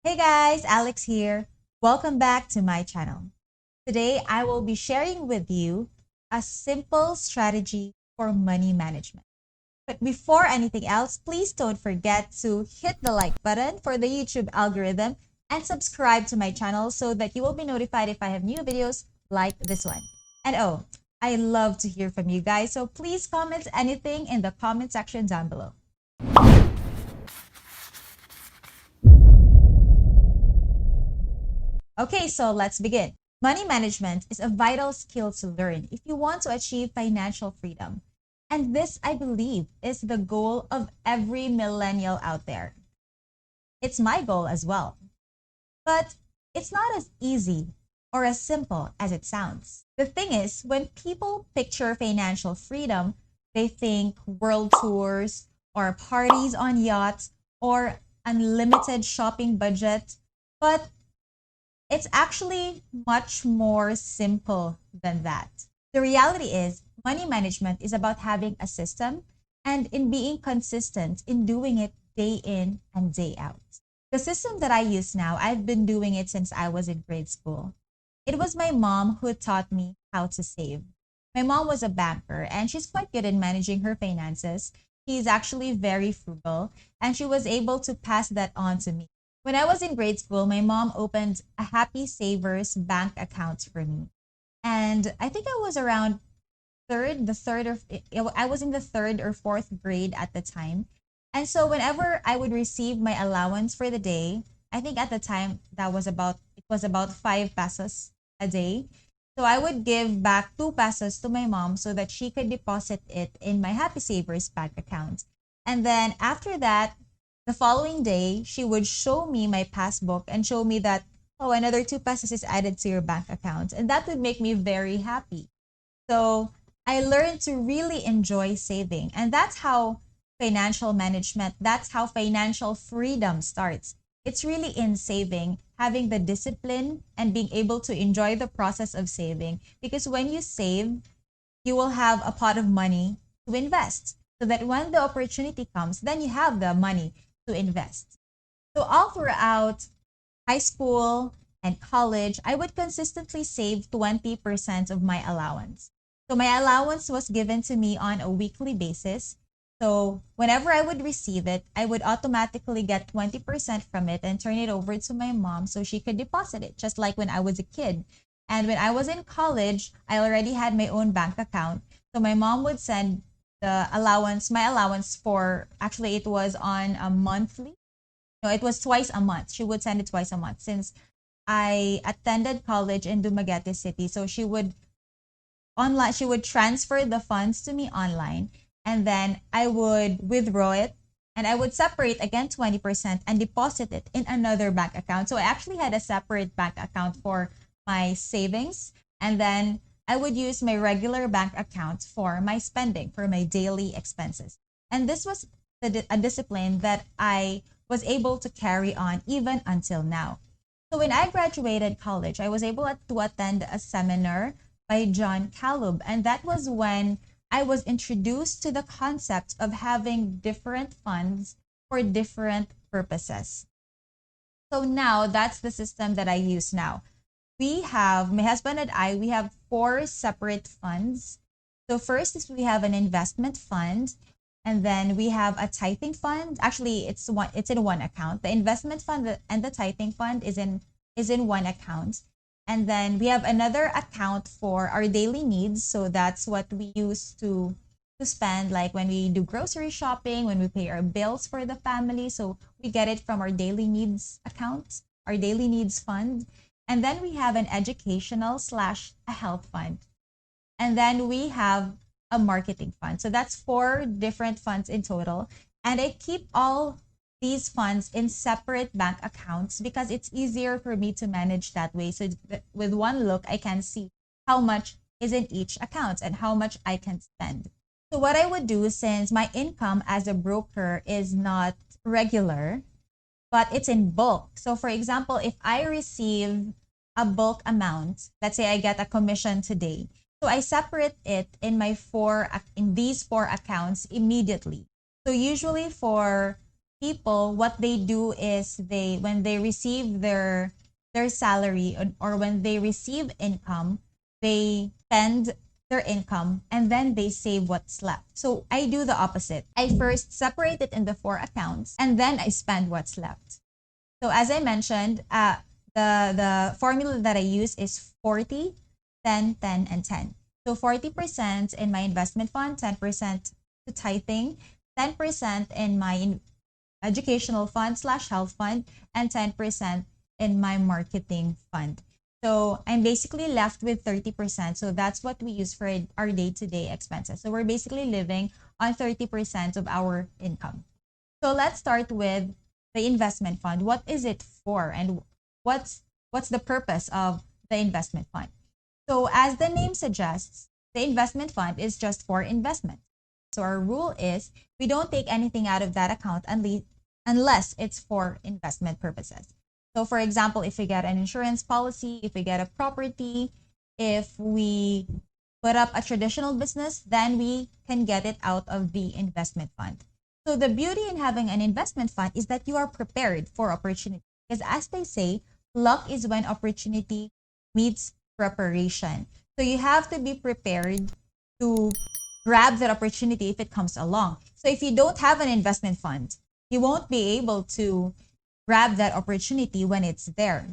Hey guys, Alex here. Welcome back to my channel. Today I will be sharing with you a simple strategy for money management. But before anything else, please don't forget to hit the like button for the YouTube algorithm and subscribe to my channel so that you will be notified if I have new videos like this one. And oh, I love to hear from you guys, so please comment anything in the comment section down below. Okay, so let's begin. Money management is a vital skill to learn if you want to achieve financial freedom. And this, I believe, is the goal of every millennial out there. It's my goal as well. But it's not as easy or as simple as it sounds. The thing is, when people picture financial freedom, they think world tours or parties on yachts or unlimited shopping budget. But it's actually much more simple than that. The reality is, money management is about having a system and in being consistent in doing it day in and day out. The system that I use now, I've been doing it since I was in grade school. It was my mom who taught me how to save. My mom was a banker and she's quite good in managing her finances. She's actually very frugal and she was able to pass that on to me. When I was in grade school, my mom opened a Happy Savers bank account for me. And I think I was around I was in the third or fourth grade at the time. And so whenever I would receive my allowance for the day, I think at the time it was about 5 pesos a day. So I would give back 2 pesos to my mom so that she could deposit it in my Happy Savers bank account. And then after that, the following day, she would show me my passbook and show me that, oh, another 2 pesos is added to your bank account. And that would make me very happy. So I learned to really enjoy saving. And that's how that's how financial freedom starts. It's really in saving, having the discipline and being able to enjoy the process of saving. Because when you save, you will have a pot of money to invest so that when the opportunity comes, then you have the money to invest. So all throughout high school and college, I would consistently save 20% of my allowance. So my allowance was given to me on a weekly basis. So whenever I would receive it, I would automatically get 20% from it and turn it over to my mom so she could deposit it, just like when I was a kid. And when I was in college, I already had my own bank account. So my mom would send my allowance for, actually, it was on a monthly. No, it was twice a month. She would send it twice a month since I attended college in Dumaguete City. So she would transfer the funds to me online and then I would withdraw it and I would separate again 20% and deposit it in another bank account. So I actually had a separate bank account for my savings and then I would use my regular bank account for my spending, for my daily expenses. And this was a discipline that I was able to carry on even until now. So when I graduated college, I was able to attend a seminar by John Calub. And that was when I was introduced to the concept of having different funds for different purposes. So now that's the system that I use now. My husband and we have four separate funds. So first is we have an investment fund, and then we have a tithing fund. Actually, it's in one account. The investment fund and the tithing fund is in one account. And then we have another account for our daily needs. So that's what we use to spend, like when we do grocery shopping, when we pay our bills for the family. So we get it from our daily needs account, our daily needs fund. And then we have an educational slash a health fund. And then we have a marketing fund. So that's four different funds in total. And I keep all these funds in separate bank accounts because it's easier for me to manage that way. So with one look, I can see how much is in each account and how much I can spend. So what I would do, since my income as a broker is not regular, but it's in bulk. So for example, if I receive a bulk amount, let's say I get a commission today, so I separate it in these four accounts immediately. So usually for people, what they do is they when they receive their salary, or when they receive income, they spend their income and then they save what's left. So I do the opposite. I first separate it in the four accounts and then I spend what's left. So as I mentioned, the formula that I use is 40, 10, 10, and 10. So 40% in my investment fund, 10% to tithing, 10% in my educational fund slash health fund, and 10% in my marketing fund. So I'm basically left with 30%. So that's what we use for our day-to-day expenses. So we're basically living on 30% of our income. So let's start with the investment fund. What is it for, and what's the purpose of the investment fund? So as the name suggests, the investment fund is just for investment. So our rule is we don't take anything out of that account unless it's for investment purposes. So for example, if we get an insurance policy, if we get a property, if we put up a traditional business, then we can get it out of the investment fund. So the beauty in having an investment fund is that you are prepared for opportunity. Because as they say, luck is when opportunity meets preparation. So you have to be prepared to grab that opportunity if it comes along. So if you don't have an investment fund, you won't be able to grab that opportunity when it's there.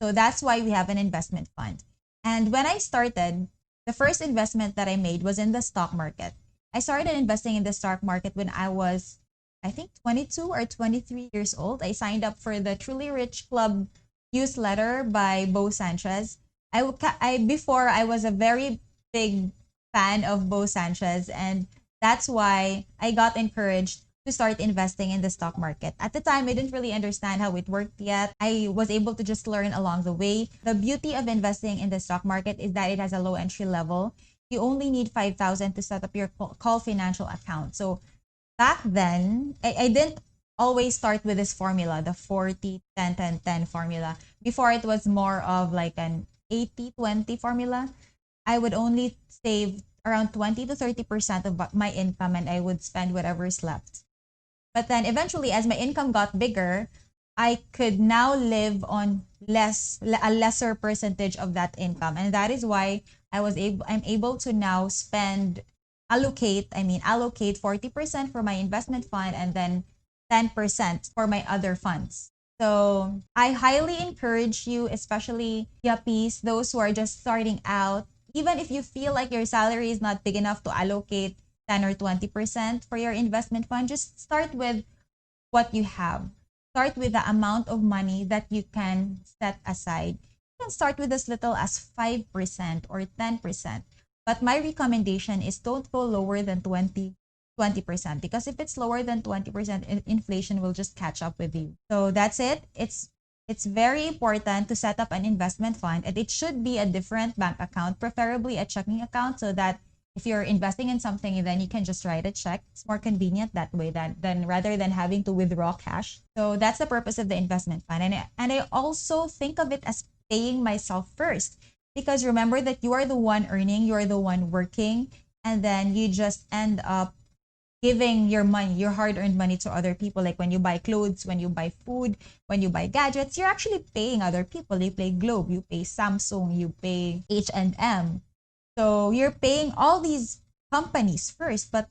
So that's why we have an investment fund. And when I started, the first investment that I made was in the stock market. I started investing in the stock market when I was, I think, 22 or 23 years old. I signed up for the Truly Rich Club newsletter by Bo Sanchez. Before I was a very big fan of Bo Sanchez, and that's why I got encouraged to start investing in the stock market. At the time, I didn't really understand how it worked yet. I was able to just learn along the way. The beauty of investing in the stock market is that it has a low entry level. You only need 5,000 to set up your call financial account. So back then, I didn't always start with this formula, the 40, 10, 10, 10 formula. Before, it was more of like an 80, 20 formula. I would only save around 20 to 30% of my income and I would spend whatever's left. But then eventually, as my income got bigger, I could now live on a lesser percentage of that income. And that is why I'm able to now allocate 40% for my investment fund and then 10% for my other funds. So I highly encourage you, especially yuppies, those who are just starting out, even if you feel like your salary is not big enough to allocate 10 or 20% for your investment fund, just start with what you have. Start with the amount of money that you can set aside. You can start with as little as 5% or 10%. But my recommendation is don't go lower than 20%, because if it's lower than 20%, inflation will just catch up with you. So that's it. It's very important to set up an investment fund, and it should be a different bank account, preferably a checking account, so that if you're investing in something, then you can just write a check. It's more convenient that way than rather than having to withdraw cash. So that's the purpose of the investment fund. And I also think of it as paying myself first, because remember that you are the one earning, you are the one working, and then you just end up giving your money, your hard-earned money, to other people. Like when you buy clothes, when you buy food, when you buy gadgets, you're actually paying other people. You pay Globe, you pay Samsung, you pay H&M. So you're paying all these companies first, but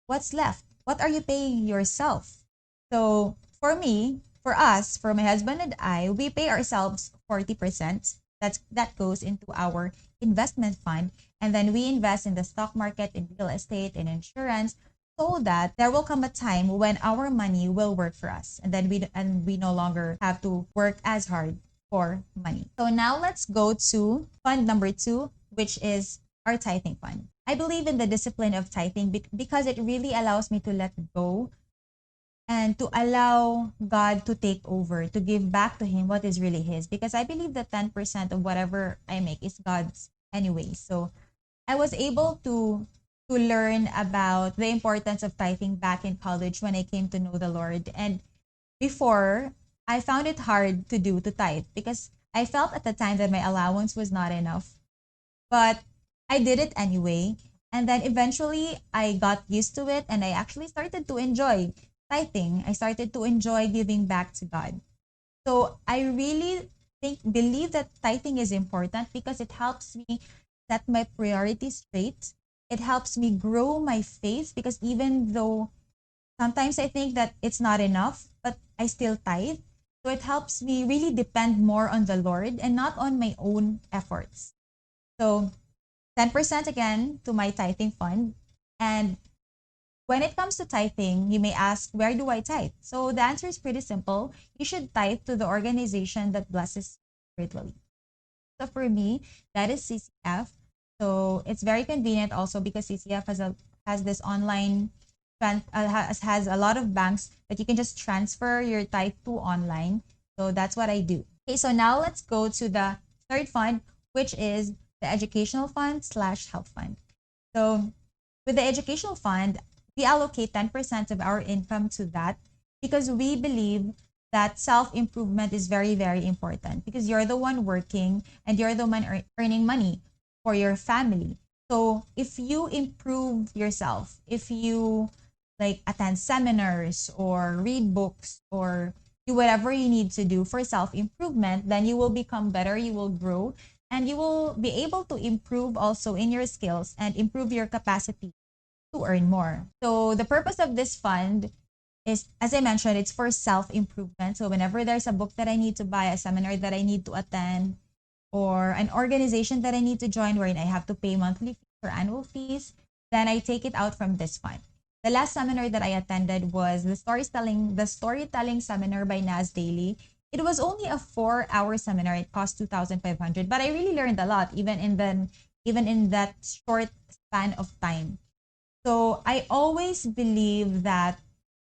what's left? What are you paying yourself? So for me, for us, for my husband and I, we pay ourselves 40%. That goes into our investment fund. And then we invest in the stock market, in real estate, in insurance, so that there will come a time when our money will work for us, and then we no longer have to work as hard for money. So now let's go to fund number 2, which is our tithing fund. I believe in the discipline of tithing because it really allows me to let go and to allow God to take over, to give back to Him what is really His. Because I believe that 10% of whatever I make is God's anyway. So I was able to learn about the importance of tithing back in college when I came to know the Lord. And before, I found it hard to tithe, because I felt at the time that my allowance was not enough. But I did it anyway. And then eventually I got used to it and I actually started to enjoy tithing. I started to enjoy giving back to God. So I really believe that tithing is important because it helps me set my priorities straight. It helps me grow my faith because even though sometimes I think that it's not enough, but I still tithe. So it helps me really depend more on the Lord and not on my own efforts. So 10% again to my tithing fund. And when it comes to tithing, you may ask, where do I tithe? So the answer is pretty simple. You should tithe to the organization that blesses you spiritually. So for me, that is CCF. So it's very convenient also because CCF has this online has a lot of banks that you can just transfer your tithe to online. So that's what I do. Okay, so now let's go to the third fund, which is the educational fund slash health fund. So with the educational fund, we allocate 10% of our income to that because we believe that self improvement is very, very important because you're the one working and you're the one earning money for your family. So if you improve yourself, if you like attend seminars or read books or do whatever you need to do for self improvement, then you will become better, you will grow, and you will be able to improve also in your skills and improve your capacity to earn more. So the purpose of this fund is, as I mentioned, it's for self-improvement. So whenever there's a book that I need to buy, a seminar that I need to attend, or an organization that I need to join wherein I have to pay monthly fees or annual fees, then I take it out from this fund. The last seminar that I attended was the storytelling seminar by Nas Daily. It was only a 4-hour seminar. It cost 2,500, but I really learned a lot even in that short span of time. So I always believe that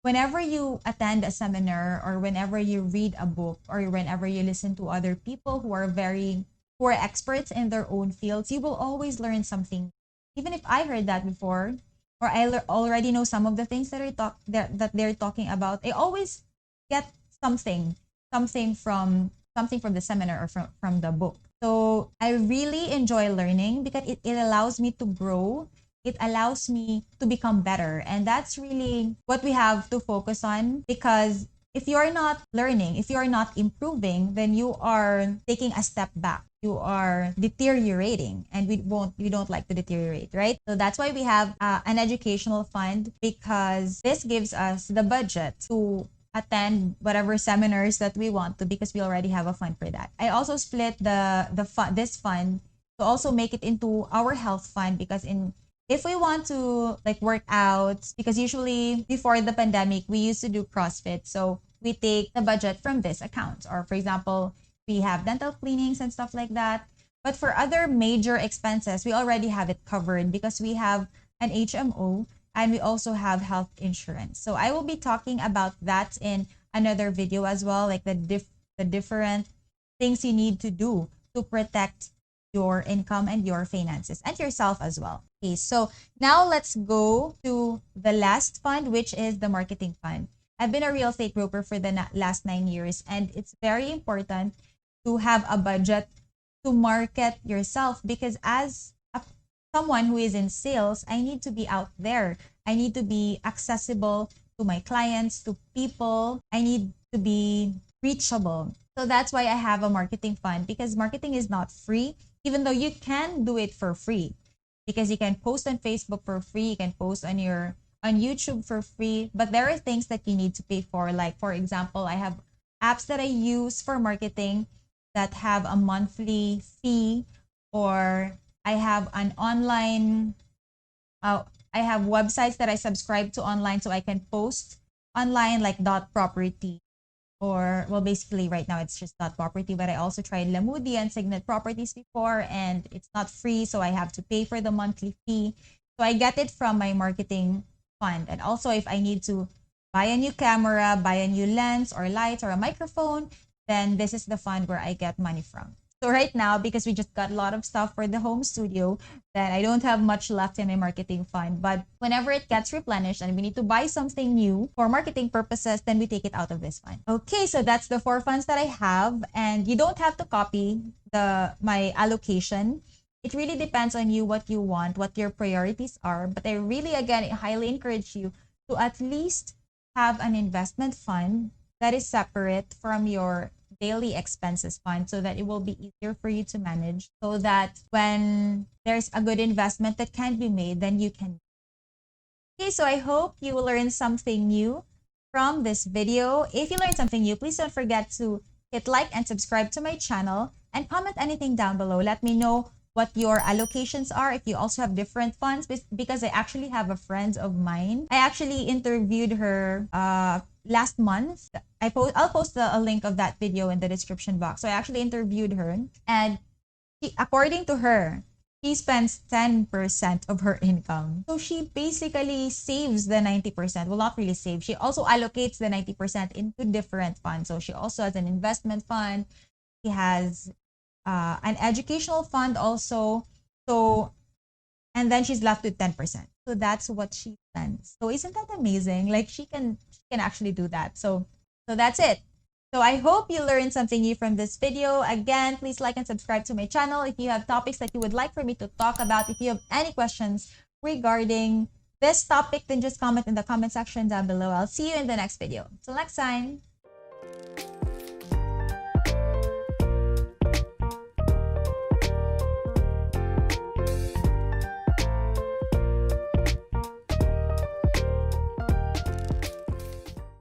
whenever you attend a seminar or whenever you read a book or whenever you listen to other people who are experts in their own fields, you will always learn something. Even if I heard that before or already know some of the things that they're talking about, I always get something something from the seminar or from the book. So I really enjoy learning because it allows me to grow, it allows me to become better. And that's really what we have to focus on because if you're not learning, if you're not improving, then you are taking a step back. You are deteriorating and we don't like to deteriorate, right? So that's why we have an educational fund because this gives us the budget to attend whatever seminars that we want to because we already have a fund for that. I also split this fund to also make it into our health fund because in if we want to like work out, because usually before the pandemic, we used to do CrossFit. So we take the budget from this account. Or for example, we have dental cleanings and stuff like that. But for other major expenses, we already have it covered because we have an HMO and we also have health insurance. So I will be talking about that in another video as well, like the different things you need to do to protect your income and your finances and yourself as well. Okay, so now let's go to the last fund, which is the marketing fund. I've been a real estate broker for the last 9 years, and it's very important to have a budget to market yourself because someone who is in sales, I need to be out there. I need to be accessible to my clients, to people. I need to be reachable. So that's why I have a marketing fund because marketing is not free, even though you can do it for free because you can post on Facebook for free, you can post on YouTube for free, but there are things that you need to pay for. Like for example, I have apps that I use for marketing that have a monthly fee, or I have an online uh, I have websites that I subscribe to online so I can post online like dot property, or well basically right now it's just dot property, but I also tried Lamudi and Signet properties before and it's not free, so I have to pay for the monthly fee. So I get it from my marketing fund. And also if I need to buy a new camera, buy a new lens or lights or a microphone, then this is the fund where I get money from. So right now, because we just got a lot of stuff for the home studio, then I don't have much left in my marketing fund. But whenever it gets replenished and we need to buy something new for marketing purposes, then we take it out of this fund. Okay, so that's the 4 funds that I have. And you don't have to copy my allocation. It really depends on you what you want, what your priorities are. But I really, again, highly encourage you to at least have an investment fund that is separate from your daily expenses fund so that it will be easier for you to manage, so that when there's a good investment that can be made, then you can. Okay, so I hope you will learn something new from this video. If you learned something new, please don't forget to hit like and subscribe to my channel and comment anything down below. Let me know what your allocations are, if you also have different funds, because I actually have a friend of mine. I actually interviewed her last month. I'll post a link of that video in the description box. So I actually interviewed her, and according to her, she spends 10% of her income. So she basically saves the 90%. Well, not really save. She also allocates the 90% into different funds. So she also has an investment fund. She has an educational fund also. So, and then she's left with 10%. So that's what she spends. So isn't that amazing? Like she can actually do that. So that's it. So I hope you learned something new from this video. Again, please like and subscribe to my channel. If you have topics that you would like for me to talk about, if you have any questions regarding this topic, then just comment in the comment section down below. I'll see you in the next video. Till next time.